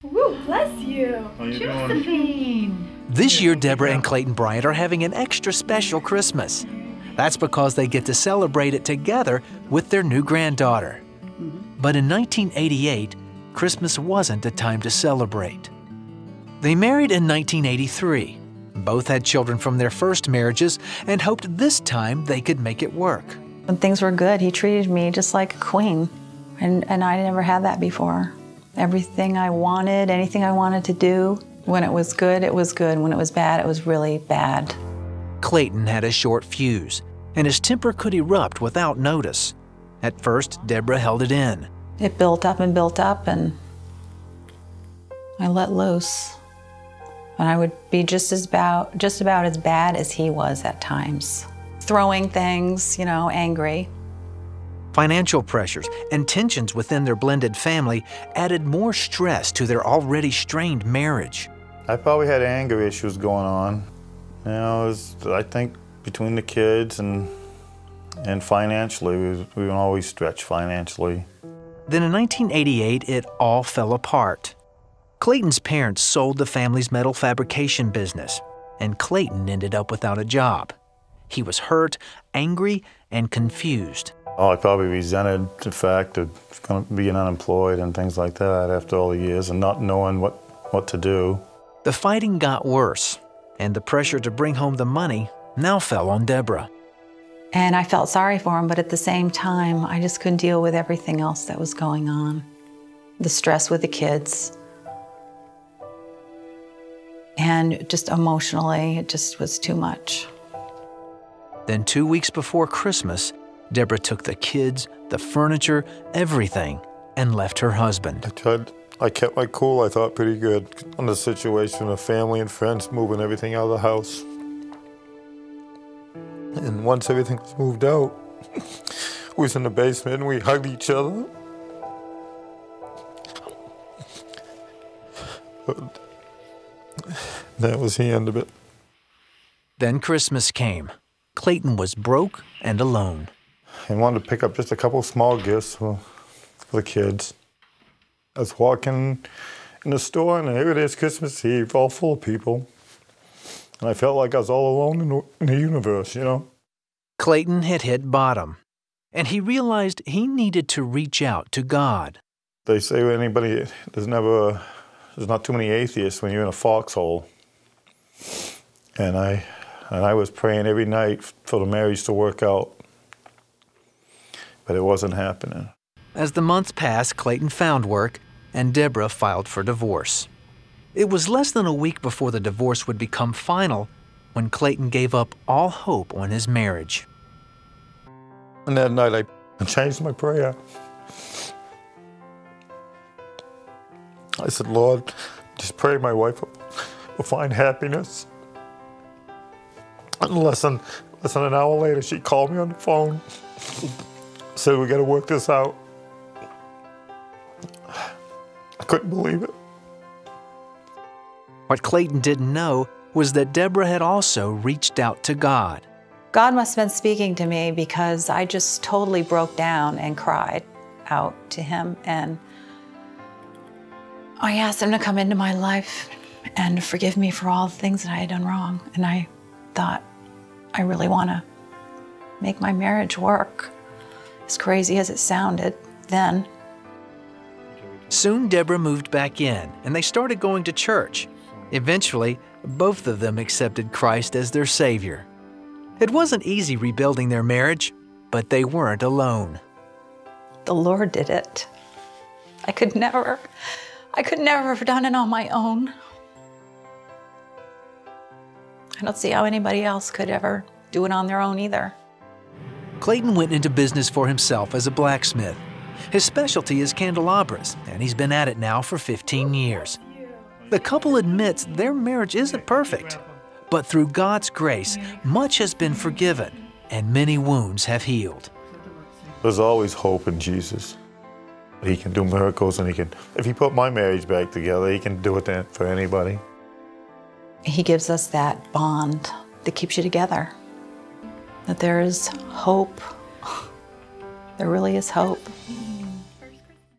Woo, bless you. How you Josephine. This year, Deborah and Clayton Bryant are having an extra special Christmas. That's because they get to celebrate it together with their new granddaughter. But in 1988, Christmas wasn't a time to celebrate. They married in 1983. Both had children from their first marriages and hoped this time they could make it work. When things were good, he treated me just like a queen, and I never had that before. Everything I wanted, anything I wanted to do, when it was good, it was good. When it was bad, it was really bad. Clayton had a short fuse, and his temper could erupt without notice. At first, Deborah held it in. It built up, and I let loose. And I would be just about as bad as he was at times. Throwing things, angry. Financial pressures and tensions within their blended family added more stress to their already strained marriage. I probably had anger issues going on. I think between the kids and financially, we were always stretched financially. Then in 1988, it all fell apart. Clayton's parents sold the family's metal fabrication business, and Clayton ended up without a job. He was hurt, angry, and confused. I probably resented the fact of being unemployed and things like that after all the years and not knowing what to do. The fighting got worse, and the pressure to bring home the money now fell on Deborah. And I felt sorry for him, but at the same time, I just couldn't deal with everything else that was going on. The stress with the kids. And just emotionally, it just was too much. Then 2 weeks before Christmas, Deborah took the kids, the furniture, everything, and left her husband. I kept my cool, I thought, pretty good on the situation of family and friends moving everything out of the house. And once everything was moved out, we was in the basement and we hugged each other. But that was the end of it. Then Christmas came. Clayton was broke and alone. I wanted to pick up just a couple small gifts for the kids. I was walking in the store and here it is, Christmas Eve, all full of people. And I felt like I was all alone in the universe, Clayton had hit bottom, and he realized he needed to reach out to God. They say there's not too many atheists when you're in a foxhole. And I was praying every night for the marriage to work out, but it wasn't happening. As the months passed, Clayton found work, and Deborah filed for divorce. It was less than a week before the divorce would become final when Clayton gave up all hope on his marriage. And that night I changed my prayer. I said, Lord, just pray my wife will find happiness. And less than an hour later, she called me on the phone, said, we got to work this out. I couldn't believe it. What Clayton didn't know was that Deborah had also reached out to God. God must have been speaking to me because I just totally broke down and cried out to him. And I asked him to come into my life and forgive me for all the things that I had done wrong. And I thought, I really want to make my marriage work, as crazy as it sounded then. Soon Deborah moved back in, and they started going to church. Eventually, both of them accepted Christ as their Savior. It wasn't easy rebuilding their marriage, but they weren't alone. The Lord did it. I could never have done it on my own. I don't see how anybody else could ever do it on their own either. Clayton went into business for himself as a blacksmith. His specialty is candelabras, and he's been at it now for 15 years. The couple admits their marriage isn't perfect, but through God's grace, much has been forgiven, and many wounds have healed. There's always hope in Jesus. He can do miracles, and if he put my marriage back together, he can do it for anybody. He gives us that bond that keeps you together, that there is hope. There really is hope.